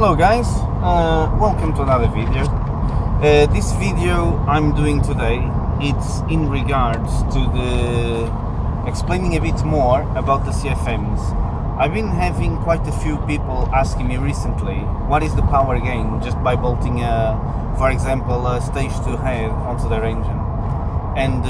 Hello guys, welcome to another video. This video I'm doing today, it's in regards to the explaining a bit more about the CFMs. I've been having quite a few people asking me recently what is the power gain just by bolting for example a stage 2 head onto their engine, and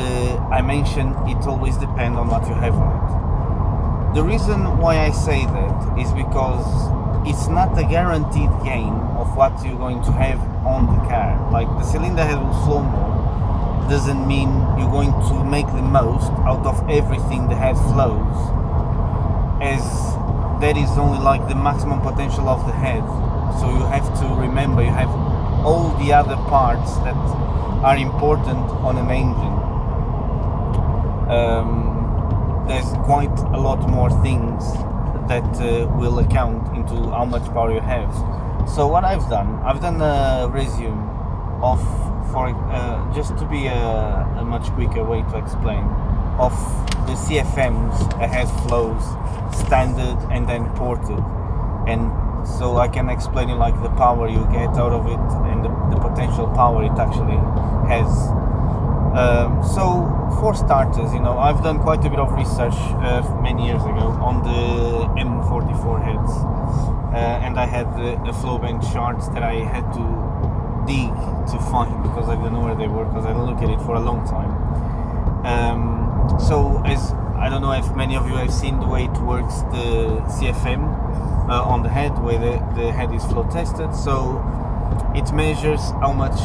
I mentioned it always depends on what you have on it. The reason why I say that is because it's not a guaranteed gain of what you're going to have on the car. Like the cylinder head will flow more doesn't mean you're going to make the most out of everything the head flows, as that is only like the maximum potential of the head. So you have to remember you have all the other parts that are important on an engine. There's quite a lot more things that will account into how much power you have. So what I've done a resume of, just to be a much quicker way to explain, of the CFMs ahead flows, standard and then ported, and so I can explain you like the power you get out of it and the potential power it actually has. So for starters, I've done quite a bit of research many years ago on the M44 heads, and I had a flow bench charts that I had to dig to find because I didn't know where they were, because I didn't look at it for a long time. So as I don't know if many of you have seen the way it works, the CFM on the head, where the head is flow tested, so it measures how much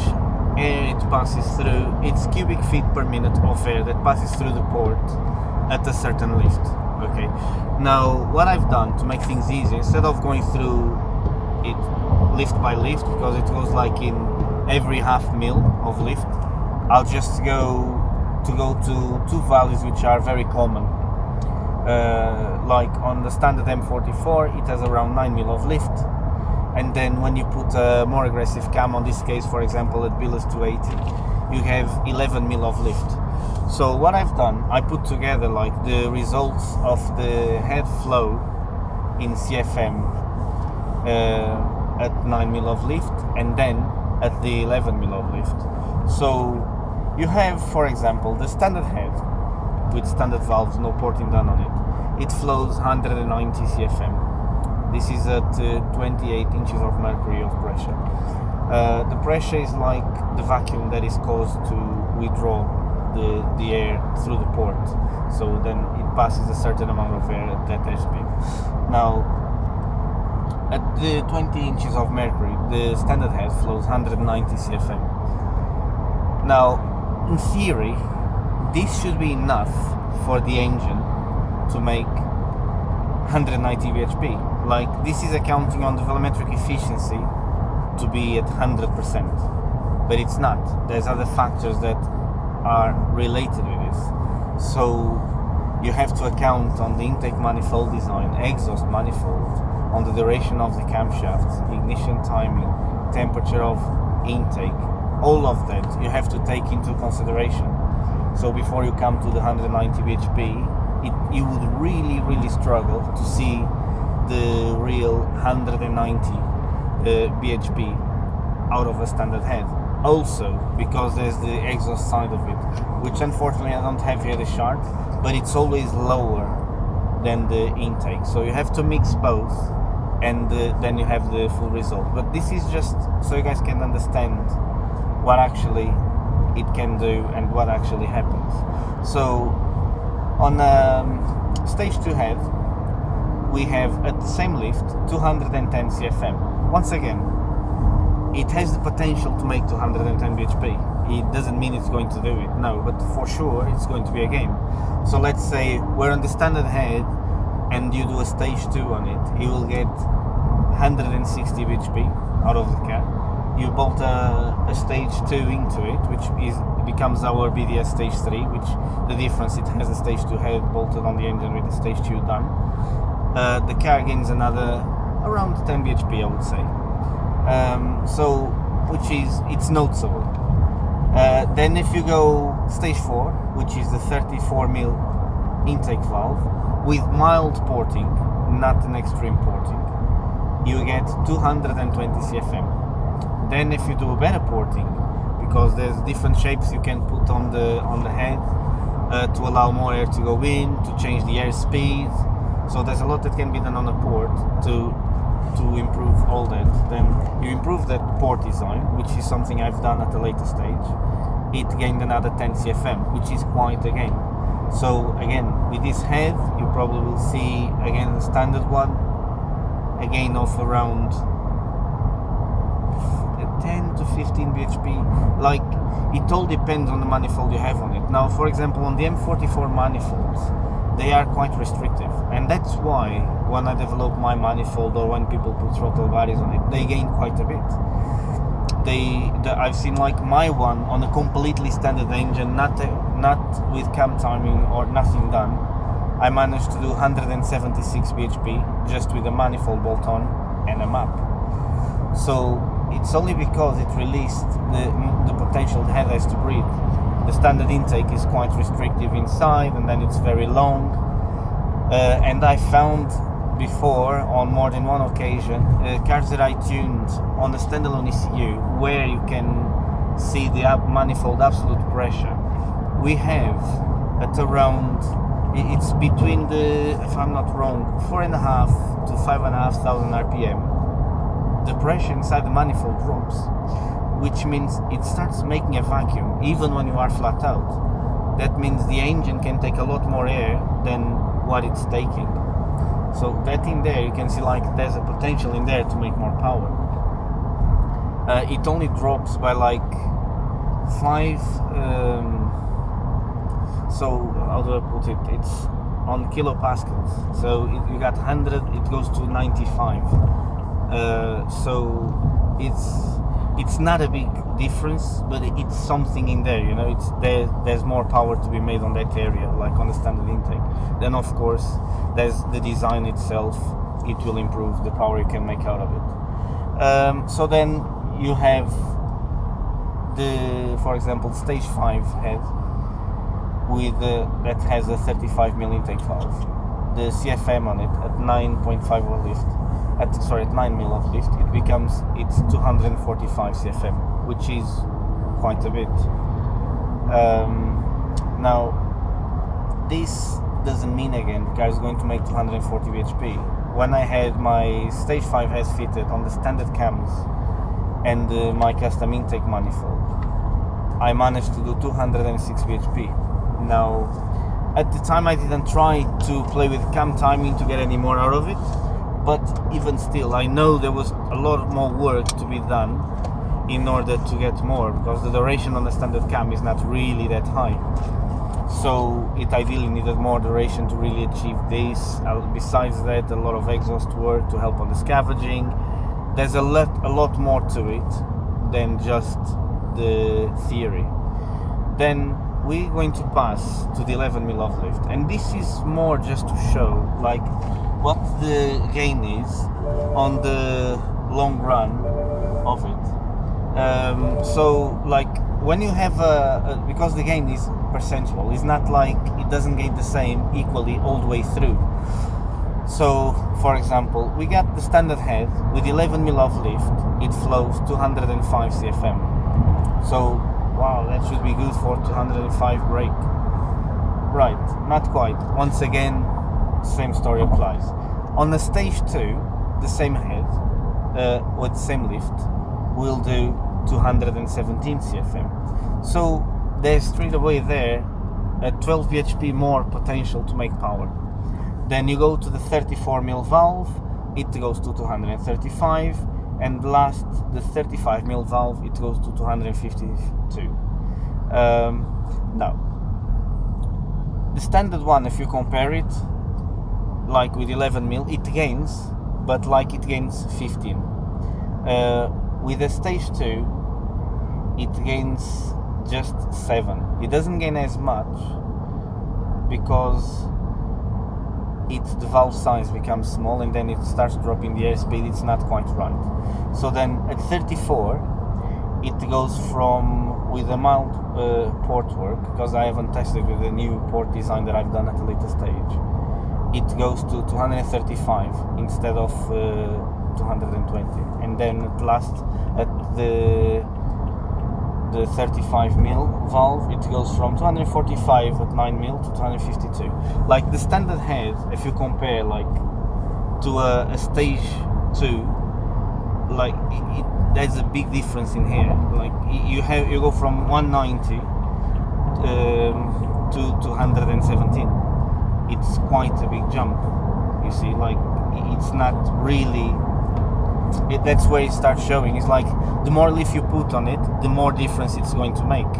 air it passes through. It's cubic feet per minute of air that passes through the port at a certain lift. Okay, now what I've done to make things easy, instead of going through it lift by lift, because it goes like in every half mil of lift, I'll just go to two values which are very common. Like on the standard M44 it has around 9 mil of lift, and then when you put a more aggressive cam, on this case for example at Billes 280, you have 11 mil of lift. So what I've done, I put together like the results of the head flow in CFM at 9 mil of lift and then at the 11 mil of lift. So you have, for example, the standard head with standard valves, no porting done on it flows 190 CFM. This is at 28 inches of mercury of pressure. The pressure is like the vacuum that is caused to withdraw the air through the port, so then it passes a certain amount of air at that airspeed. Now at the 20 inches of mercury, the standard head flows 190 CFM. Now in theory this should be enough for the engine to make 190 bhp. Like this is accounting on the volumetric efficiency to be at 100%, but it's not. There's other factors that are related with this. So you have to account on the intake manifold design, exhaust manifold, on the duration of the camshaft, ignition timing, temperature of intake, all of that you have to take into consideration. So before you come to the 190 bhp, you would really struggle to see the real 190 bhp out of a standard head. Also because there's the exhaust side of it, which unfortunately I don't have here the chart, but it's always lower than the intake, so you have to mix both, and then you have the full result. But this is just so you guys can understand what actually it can do and what actually happens. So on stage 2 head we have at the same lift 210 CFM. Once again, it has the potential to make 210 bhp. It doesn't mean it's going to do it, no, but for sure it's going to be a gain. So let's say we're on the standard head and you do a stage 2 on it, you will get 160 bhp out of the car. You bolt a stage 2 into it, which becomes our BDS stage 3, which the difference, it has a stage 2 head bolted on the engine with the stage 2 done. The car gains another around 10 bhp, I would say. So which is, it's noticeable. Then if you go stage 4, which is the 34 mil intake valve with mild porting, not an extreme porting, you get 220 CFM. Then if you do a better porting, because there's different shapes you can put on the head to allow more air to go in, to change the air speed. So there's a lot that can be done on a port to improve all that. Then you improve that port design, which is something I've done at a later stage. It gained another 10 CFM, which is quite a gain. So again, with this head, you probably will see again the standard one, a gain of around 10 to 15 bhp. Like, it all depends on the manifold you have on it. Now, for example, on the M44 manifolds, they are quite restrictive, and that's why when I develop my manifold or when people put throttle varies on it, they gain quite a bit. I've seen like my one on a completely standard engine, not with cam timing or nothing done. I managed to do 176 bhp just with a manifold bolt on and a map. So it's only because it released the potential the head has to breathe. The standard intake is quite restrictive inside, and then it's very long. And I found before, on more than one occasion, cars that I tuned on the standalone ECU, where you can see the manifold absolute pressure. We have at around, it's between the, if I'm not wrong, 4.5 to 5,500 RPM. The pressure inside the manifold drops, which means it starts making a vacuum even when you are flat out. That means the engine can take a lot more air than what it's taking. So that in there, you can see like there's a potential in there to make more power. It only drops by like 5, so how do I put it? It's on kilopascals. So you got 100, it goes to 95. So it's not a big difference, but it's something in there, you know. It's there's more power to be made on that area, like on the standard intake. Then of course there's the design itself. It will improve the power you can make out of it. So then you have the, for example, stage 5 head with that has a 35 mm intake valve. The CFM on it at 9.5 of lift. At 9 mil of lift, it's 245 CFM, which is quite a bit. Now, this doesn't mean again the car is going to make 240 bhp. When I had my stage 5 head fitted on the standard cams and my custom intake manifold, I managed to do 206 bhp. Now, at the time I didn't try to play with cam timing to get any more out of it. But even still, I know there was a lot more work to be done in order to get more, because the duration on the standard cam is not really that high. So it ideally needed more duration to really achieve this. Besides that, a lot of exhaust work to help on the scavenging. There's a lot more to it than just the theory. Then we're going to pass to the 11 mil of lift, and this is more just to show like what the gain is on the long run of it. So like when you have because the gain is percentual, it's not like it doesn't gain the same equally all the way through. So for example, we got the standard head with 11 mil of lift, it flows 205 CFM. So wow, that should be good for 205 brake. Right, not quite. Once again, same story applies. On the stage 2, the same head with the same lift will do 217 CFM. So there's straight away there a 12 bhp more potential to make power. Then you go to the 34 mil valve, it goes to 235, and last the 35 mil valve, it goes to 252. Now the standard one, if you compare it like with 11 mil, it gains, but like it gains 15. With the stage 2, it gains just 7. It doesn't gain as much because the valve size becomes small, and then it starts dropping the airspeed. It's not quite right. So then at 34, it goes from, with a mild port work, because I haven't tested with the new port design that I've done at a later stage, it goes to 235 instead of 220, and then at last at the 35 mil valve it goes from 245 at 9 mil to 252. Like the standard head, if you compare like to a stage 2, like there's a big difference in here. Like you go from 190 to 217. It's quite a big jump, you see. Like it's not really that's where it starts showing. It's like the more leaf you put on it, the more difference it's going to make.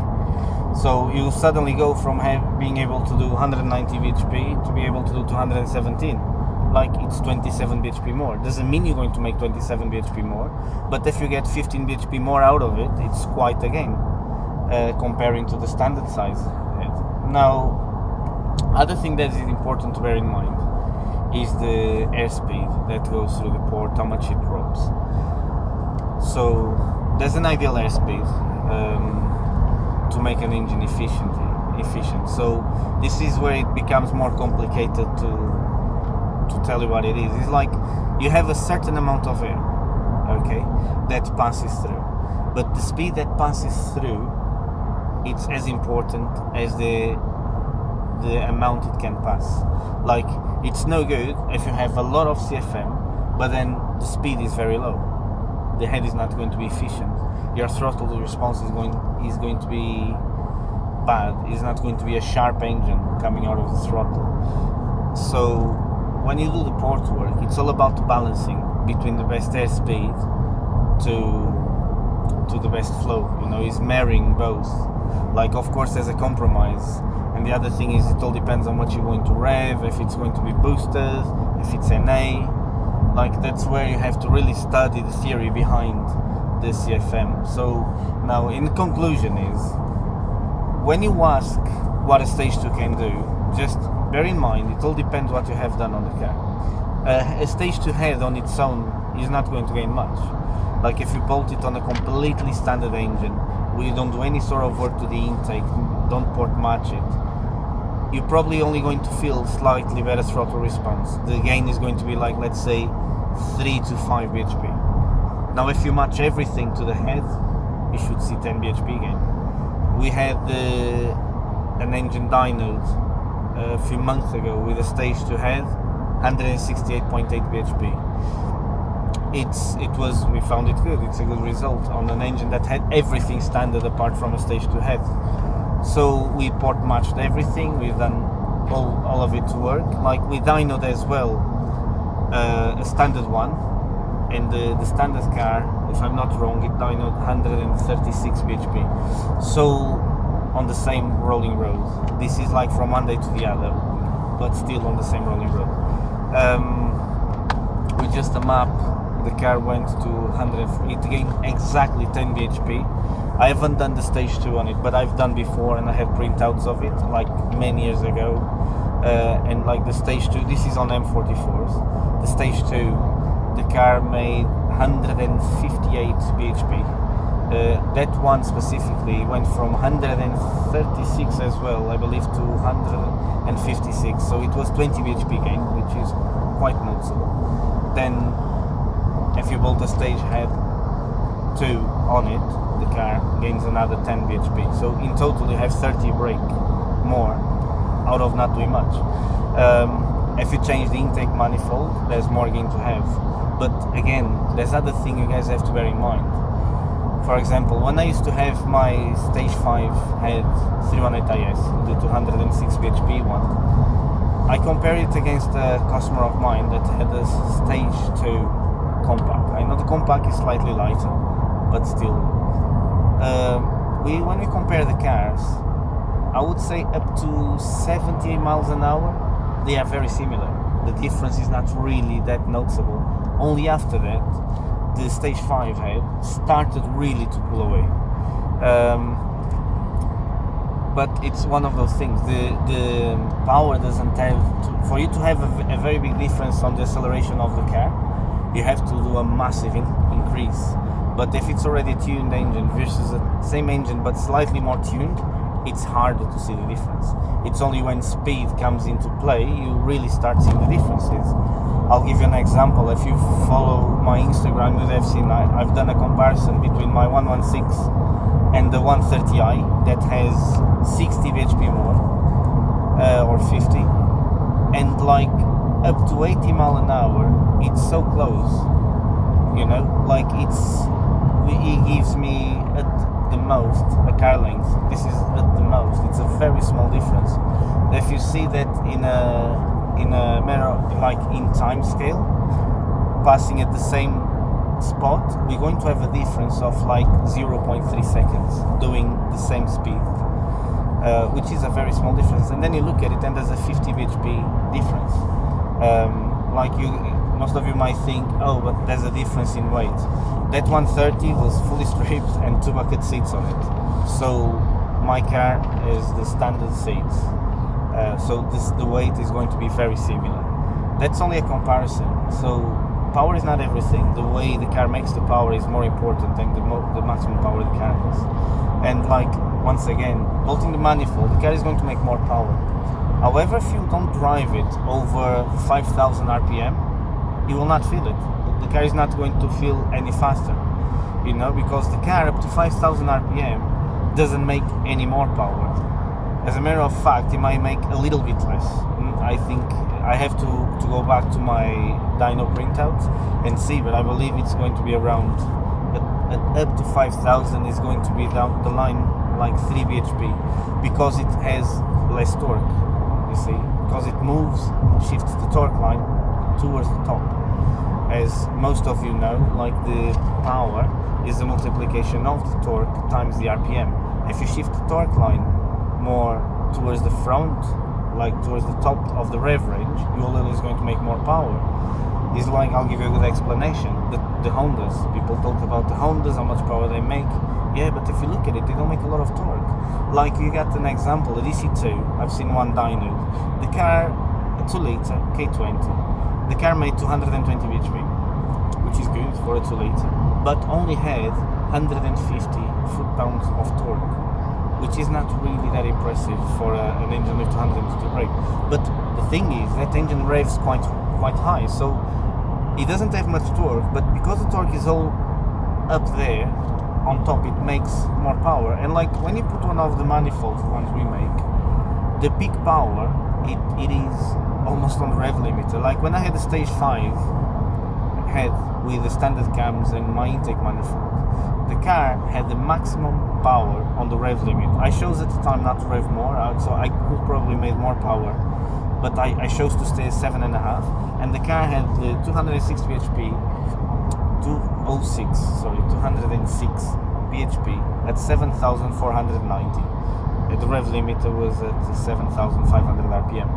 So you suddenly go from being able to do 190 bhp to be able to do 217. Like it's 27 bhp more. Doesn't mean you're going to make 27 bhp more, but if you get 15 bhp more out of it, it's quite a gain comparing to the standard size head. Now, other thing that is important to bear in mind is the airspeed that goes through the port, how much it drops. So there's an ideal airspeed to make an engine efficient. So this is where it becomes more complicated to tell you what it is. It's like you have a certain amount of air, okay, that passes through, but the speed that passes through, it's as important as the amount it can pass. Like it's no good if you have a lot of CFM but then the speed is very low. The head is not going to be efficient. Your throttle response is going to be bad. It's not going to be a sharp engine coming out of the throttle. So when you do the port work, it's all about balancing between the best airspeed to the best flow. You know, it's marrying both. Like of course there's a compromise. And the other thing is it all depends on what you're going to rev, if it's going to be boosted, if it's NA. Like that's where you have to really study the theory behind the CFM. So now in conclusion is, when you ask what a stage 2 can do, just bear in mind it all depends what you have done on the car. A stage 2 head on its own is not going to gain much. Like if you bolt it on a completely standard engine, where you don't do any sort of work to the intake, don't port match it, you're probably only going to feel slightly better throttle response. The gain is going to be like, let's say, 3 to 5 bhp. Now if you match everything to the head, you should see 10 bhp gain. We had an engine dynoed a few months ago with a stage 2 head, 168.8 bhp. We found it good. It's a good result on an engine that had everything standard apart from a stage 2 head. So we port matched everything. We've done all of it to work. Like we dynoed as well a standard one, and the standard car, if I'm not wrong, it dynoed 136 bhp. So on the same rolling road. This is like from one day to the other, but still on the same rolling road. With just a map, the car went to 100, it gained exactly 10 bhp. I haven't done the stage 2 on it, but I've done before and I had printouts of it like many years ago. And like the stage 2, this is on M44s. The stage 2, the car made 158 bhp. That one specifically went from 136 as well, I believe, to 156. So it was 20 bhp gain, which is quite noticeable. Then if you bolt a stage head 2 on it, the car gains another 10 bhp. So in total you have 30 brake more out of not doing much. If you change the intake manifold, there's more gain to have. But again, there's other thing you guys have to bear in mind. For example, when I used to have my stage 5 head 318IS, the 206 bhp one, I compared it against a customer of mine that had a stage 2 compact. I know the compact is slightly lighter, but still. When we compare the cars, I would say up to 70 miles an hour, they are very similar. The difference is not really that noticeable. Only after that, the stage 5 head started really to pull away. But it's one of those things. The power doesn't have for you to have a very big difference on the acceleration of the car. You have to do a massive increase. But if it's already a tuned engine versus the same engine but slightly more tuned, it's harder to see the difference. It's only when speed comes into play you really start seeing the differences. I'll give you an example. If you follow my Instagram, you'd have seen I've done a comparison between my 116 and the 130i that has 60 bhp more, or 50, and like up to 80 mile an hour. It's so close, you know, like it gives me at the most a car length. This is at the most. It's a very small difference. If you see that in a matter like in time scale, passing at the same spot, we're going to have a difference of like 0.3 seconds doing the same speed, which is a very small difference. And then you look at it and there's a 50 bhp difference. Most of you might think, oh, but there's a difference in weight. That 130 was fully stripped and 2 bucket seats on it. So my car is the standard seats. So the weight is going to be very similar. That's only a comparison. So power is not everything. The way the car makes the power is more important than the maximum power the car has. And like, once again, bolting the manifold, the car is going to make more power. However, if you don't drive it over 5,000 RPM, you will not feel it. The car is not going to feel any faster, you know, because the car up to 5,000 RPM doesn't make any more power. As a matter of fact, it might make a little bit less. I think I have to go back to my dyno printout and see, but I believe it's going to be around up to 5,000 is going to be down the line like 3 bhp, because it has less torque, you see, because it shifts the torque line towards the top. As most of you know, like the power is the multiplication of the torque times the RPM. If you shift the torque line more towards the front, like towards the top of the rev range, you always going to make more power. It's like, I'll give you a good explanation. The Hondas, people talk about the Hondas, how much power they make. Yeah, but if you look at it, they don't make a lot of torque. Like, you got an example, a DC2, I've seen one dyno. The car, a 2 litre K20, the car made 220 bhp, which is good for a 2 litre, but only had 150 foot-pounds of torque, which is not really that impressive for an engine with 250 brake. But the thing is, that engine revs quite high, so it doesn't have much torque, but because the torque is all up there, on top, it makes more power. And like, when you put one of the manifolds, the ones we make, the peak power, it is almost on the rev limiter. Like when I had the stage 5 head with the standard cams and my intake manifold, the car had the maximum power on the rev limit. I chose at the time not to rev more, so I could probably make more power, but I chose to stay at 7.5, and the car had the 206 bhp, 206 bhp at 7,490. The rev limiter was at 7,500 RPM.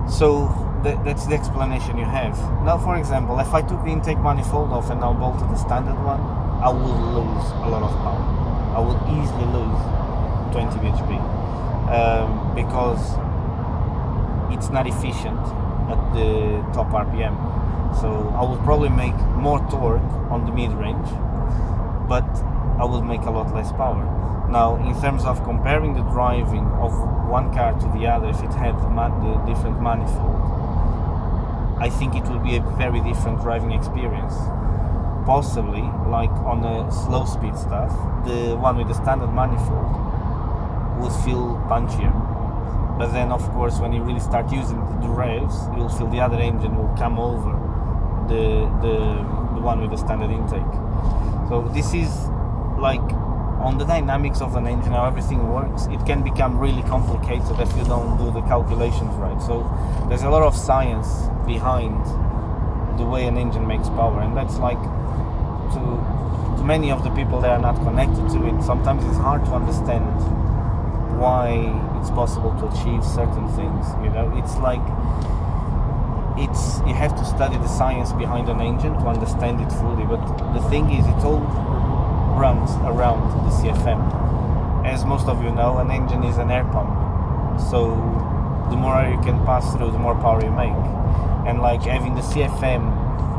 So that's the explanation you have. Now, for example, if I took the intake manifold off and now bolted the standard one, I would lose a lot of power. I would easily lose 20 bhp because it's not efficient at the top RPM. So I would probably make more torque on the mid-range, but I would make a lot less power. Now, in terms of comparing the driving of one car to the other, if it had the different manifold, I think it would be a very different driving experience. Possibly, like on the slow speed stuff, the one with the standard manifold would feel punchier. But then, of course, when you really start using the revs, you'll feel the other engine will come over the one with the standard intake. So this is like, on the dynamics of an engine, how everything works, it can become really complicated if you don't do the calculations right. So there's a lot of science behind the way an engine makes power, and that's like, to many of the people that are not connected to it, sometimes it's hard to understand why it's possible to achieve certain things, you know. It's like, you have to study the science behind an engine to understand it fully, but the thing is, it all runs around the CFM. As most of you know, an engine is an air pump, so the more air you can pass through, the more power you make. And like having the CFM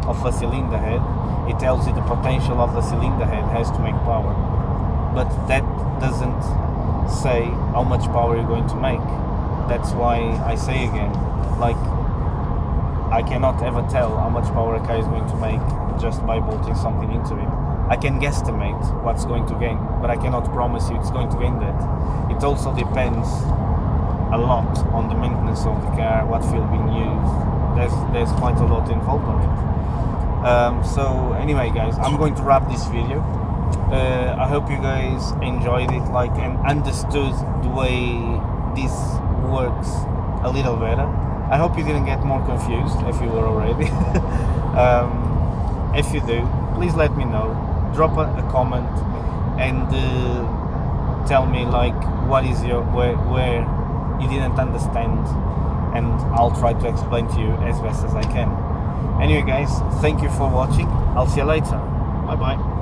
of a cylinder head, it tells you the potential of the cylinder head has to make power, but that doesn't say how much power you're going to make. That's why I say again, like, I cannot ever tell how much power a car is going to make just by bolting something into it. I can guesstimate what's going to gain, but I cannot promise you it's going to gain that. It also depends a lot on the maintenance of the car, what fuel being used. There's quite a lot involved on it. So anyway, guys, I'm going to wrap this video. I hope you guys enjoyed it, like, and understood the way this works a little better. I hope you didn't get more confused if you were already. If you do, please let me know. Drop a comment and tell me, like, what is your where you didn't understand, and I'll try to explain to you as best as I can. Anyway, guys, thank you for watching. I'll see you later. Bye bye.